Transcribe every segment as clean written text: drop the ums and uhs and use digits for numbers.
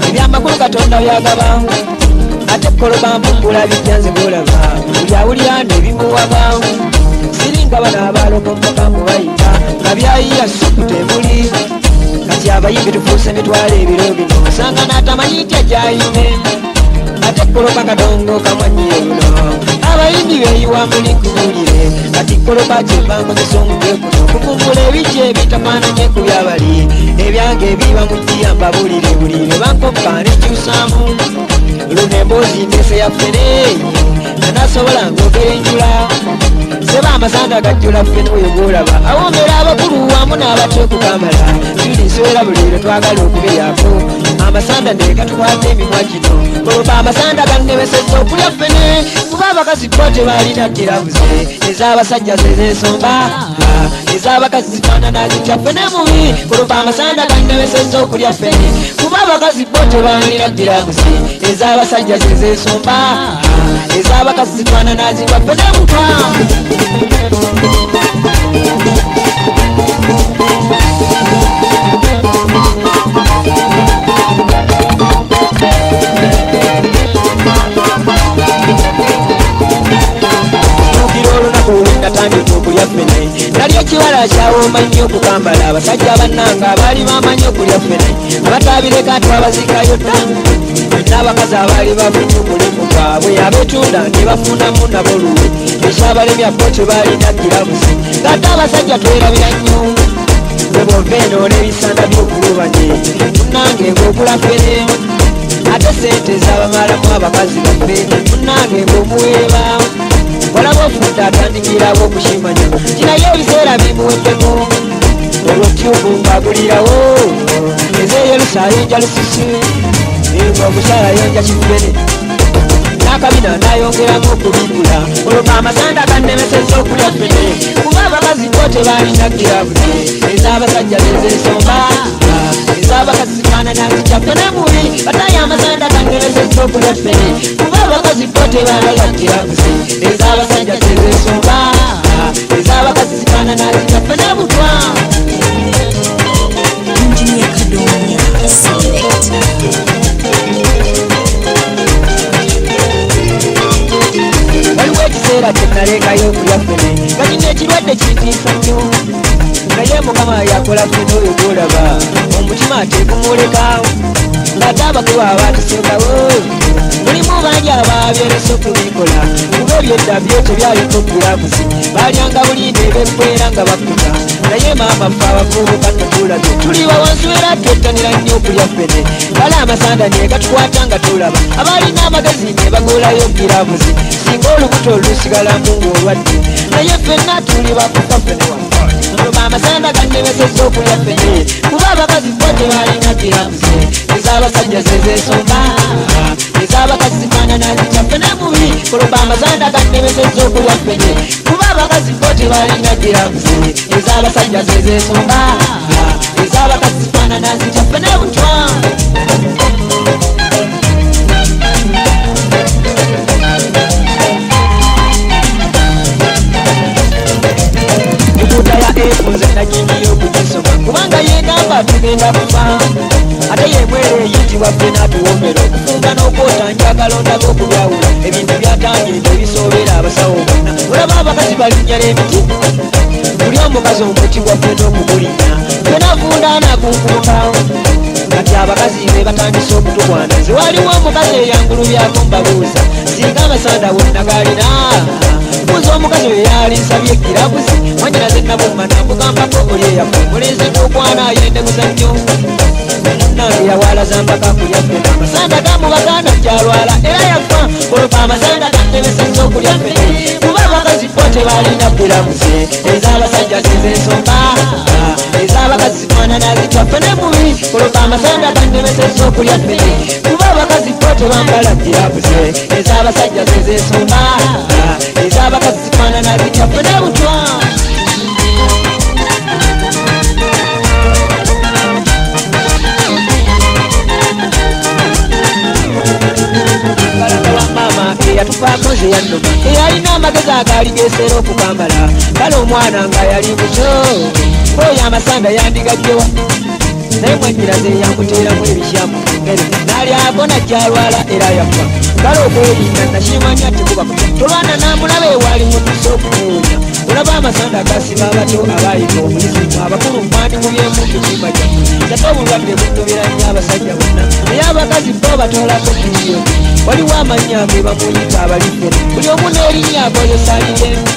ebyamakulu Katonda byagaba ate koloba mpungula bijjanze golaba buli awulira nebimuwaba siringa bana abalokomoka mubayita nga byayiya suku tebuli kati abayimbi tufuuse emitwalo ebiro bino osanga n'atamanyi nti ajayine ate koloba kadongo kamwanyiye luno abayimbi beeyiwa muli kubulire kati koloba kyevangozesa omutwe kuno kukumbula ebijja ebitafaananye ku byabali ebyange ebiba mugiyamba bulire bulire bankopa nekyusaamu luno emboozi ndese yaffene anasobola ngogera enjula seba amasanda gajjula ffene oyo gwolaba awongera abakulu wamu n'abato okukamala tuli nsowera bulire twagala okubeerako amasanda ndeka tukwate emimwa kino koloba amasanda gannemeseza okulya ffene kuba abakazi bo tebalina kirabuze ez'abasajja zezensomba ez'abakazi zifaanana zitya ffene mubi koloba amasanda gannemeseza okulya ffene kuba abakazi bo tebalina kirabuze ez'abasajja zezensomba ez'abakazi zifaanana zitya ffene mutwa natandika okulya ffene nali ekibala kyawooma nnyo okukambala abasajja bannanga abaali bamanyi okulya ffene abatabireka twabazikayo dda n'abakazi abaali bafunye omulimu gwabwe abetunda ne bafunamu nabo luwe ekyabalemya bo tebalina girabuzi ngate abasajja twerabira nnyo ebova eno n'ebisanda by'okulubanye munnange ng'ogula ffene ate sente zabamalamu abakazi baffe munnange ng'omuweeba walaba ofunda atandikirawo okushimanya kinaye ebiseera bimuweddemu olwo tyubu ng'agulirawo ez'eyerusalemu lusisi ng'omukyala yonja kifene n'akabina n'ayongeramu okubigula olwo amasanda gannemeseza okulya ffene kuba abakazi bo tebalina girabuze ez'abasajja zezensomba ez'abakazi zifaanana zitya ffene mubi bataye amasanda gannemeseza okulya ffene kuba abakazi bo tebalina girabuze ez'abasajja zezensomba ez'abakazi zifaanana zitya ffene mutwa Engineer Kadonya Select. Waliwo ekiseera kyenalekayo okulya ffene nga kino ekirwadde kintiisa nnyo naye Mukama yakola ffene oyo gwolaba omutima ateekumuleka ng'ate abakulu abaatusingawo mulimu bangi abaabyeresa okubikola kuba ebyedda byo tebyaliko girabuzi balyanga bulinde eb'ebbwera nga bakkuta naye maama ffe abavubuka netulabye tuliba wansi era twettanira nnyo okulya ffene kale amasanda ne gatukwata nga tulaba abalina amagezi ne bagolayo girabuzi singa olubuto olusigalamu ng'olwadde naye ffenna tuli bakufa ffene wanoba amasanda gannemeseza okulya ffene kuba abakazi bo tebalina girabuzi ez'abasajja zezensomba ez'abakazi zifaanana zitya ffene mubi koloba amasanda gannemeseza okulya ffene kuba abakazi bo tebalina girabuzi ez'abasajja zezensomba ez'abakazi zifaanana zitya ffene butwa ekuuta ya efunze nagimbira okugisoma kubanga yegamba tugenda kufa ate yemwere eyitibwa ffene atuwombera okufumba n'okwota njagalonda g'okubyawula ebintu byatangiye ebisoobera abasawo bonna olaba abakazi balinyala emiti buli omukazi omuti gwa ffene okugulinya ffene avunda anakunkumba kati abakazi be batandise okutugwana nze waliwo omukazi eyangulubyako mbabuuza singa amasanda wonna galina buuza omukazi oyo yalinsabye girabuzi wanyina zenabumma namugambako oli eyafa omulenzi n'okwana ayendeguza nnyo nange yawalaza mpaka kulya ffene amasanda gamubaganda kyalwala era yafa olwo amasanda gannemeseza okulya ffene kuba abakazi bo tebalina girabuzi ez'abasajja zezensomba ez'abakazi zifaanana zitya ffene mubi olwo amasanda gannemeseza okulya ffene kuba abakazi bo tebambala girabuzi ez'abasajja zezensomba ez'abakazi zifaanana zitya ffene butwa yatufaako ze yannoma eyalina amagezi agaligeesera okukambala kale omwana nga yali muto oyo amasanda yandigajjewa naye mwanyiraze yamuteeramu ebisyamu ngeri n'alyako najjalwala era yafa kale okwerinda nakimanya tikuba tolwana namulaba ewali mutusa okumuwunya olaba amasanda agasiba abato abaayita omulizimu abakulu mwani mubyemu kukima gyamwe ate obulwadde bunobera nnyo abasajja bonna naye abakazi bo batoolako kiriyo waliwo amannya ge bamuyita abalifere buli omu n'erinnya akozesa liremu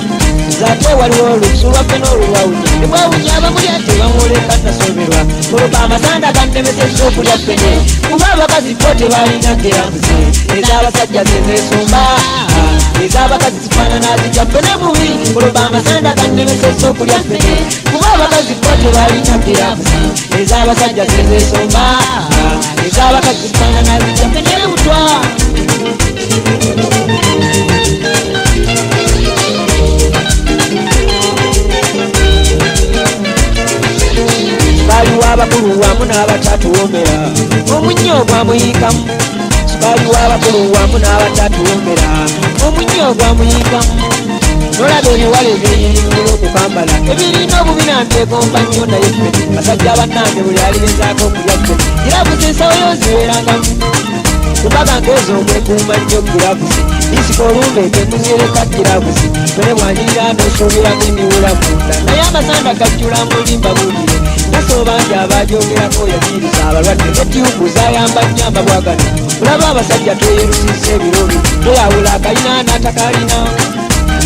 zate waliwo olubusu lwaffe n'olulwawunya nebwawunya abamuli ate bamwoleka nasoberwa oloba amasanda gannemesesa okulya ffene kuba abakazi bo tebalina gerambuze ez'abasajja zezesumba ez'abakazi zifaanana zijja ffene bubi oloba amasanda gannemesesa okulya ffene kuba abakazi bo tebalina gerambuze ez'abasajja zezesumba ez'abakazi zifaanana zijja ffene butwa Sukali w'abakulu wamu n'abatatu womera omunnyo ogwamuyikamu sukali w'abakulu wamu n'abatatu womera omunnyo ogwamuyikamu nolaba ebiwala ebiyingira okukambala ebirina obubi nanteegomba nnyo naye ffe basajja bannange buli alibezaako okulya ffe giravuzi ensawo zibeerangamu kubaga ngezo omwekuuma nnyo giravuzi disika olumbe ekemuzireka giravuzi fene bwanyirira nosuubiramu emiwula munda naye amasanda gajjula mulimba bulire nasobangi abaajogerako yagiriza abalwadde netiyubu zayamba nnyamba bwagano kulaba abasajja tweyerusisa ebirobi tweyawula akalina n'atakalina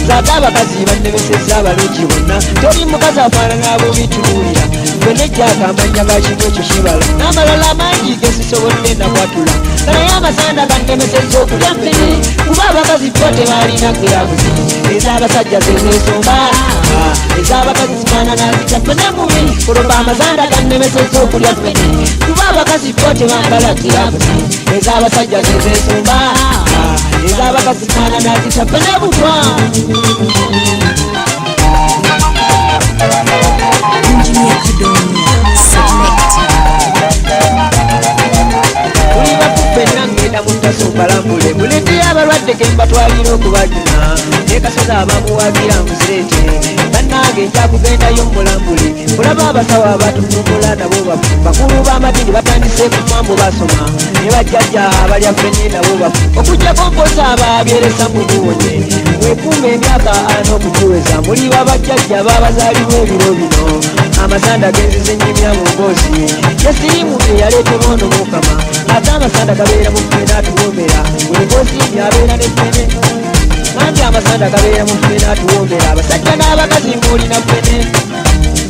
zaate abakazi bannemeseza abalungi bonna teri mukazi afaanana ab'obitunuulira bwenejjaako amanya gakimu ekyo kibala n'amalala amangi gesisobodde nakwatula naye amasanda gannemeseza okulya ffene kuba abakazi bo tebalina girabuzi ez'abasajja zezesomba ez'abakazi zifaanana zijja ffene mubi kuloba amasanda gannemeseza okulya ffene kuba abakazi bo tebambala girabuzi ez'abasajja zezesomba ez'abakazi zifaanana zijja ffene butwa Engineer Kadonya Select. Ffenna ngenda mutasumbalambule muleeteye abalwadde ge mbatwalira okubajuna nekasoza abamuwagira muzireete bannange njakugendayo mulambule kulaba abasawo abatufumbula nabo bafu bakulu b'amadini batandise kumwambu basoma ne bajjajja abalya ffene nabo bafu okujjako mpoza ababyeresa mu buwonye mwekuuma emyaka ana okugiweza muli babajjajja babazaalibwa ebiro bino amasanda genzize nnyimya mu mboozi yesirimu eyaleetebwa ono mukama ate amasanda gabeera mu ffene atuwoomera buli mboozi yabeera ne ffene nange amasanda gabeera mu ffene atuwoomera abasajja n'abakazi mulina ffene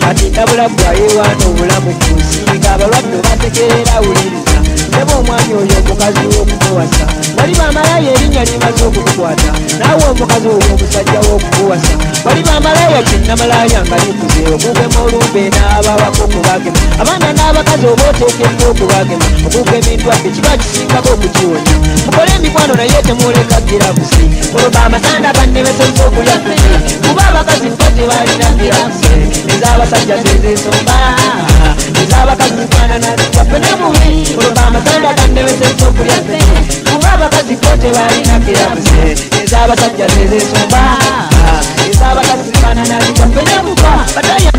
ati ndabulaggwayewaana obulamu ku nsinga abalwadde batekerera awuliriza seba omwami oyo omukazi w'okumuwasa wali bamalayo erinnya limaze okukukwata naawe omukazi oyo omusajja w'okukuwasa wali bamalayo kinnamalaaya nga likuze okugema olumbe n'abawako okubagema abaana n'abakazi oba oteekeddwa okubagema okugema endwadde kiba kisingako okukiwonya mukole emikwano naye temuleka girabuzi oloba amasanda gannemeseza okulya ffene kuba abakazi bo tebalina girabuzi ez'abasajja zezesomba ez'abakazi zifaanana zijja ffene mubi oloba amasanda gannemeseza okulya ffene kuba abakazi bo tebalina girabuzi ez'abasajja zezesomba ez'abakazi zifaanana zijja ffene muba bataya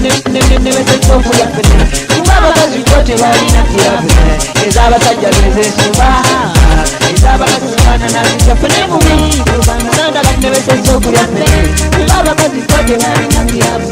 nemeseza okulya ffene kuba abakazi bo tebalina girabuzi ez'abasajja zezesomba ez'abakazi zifaanana zijja ffene mubi oloba amasanda gannemeseza okulya ffene kuba abakazi bo tebalina girabuzi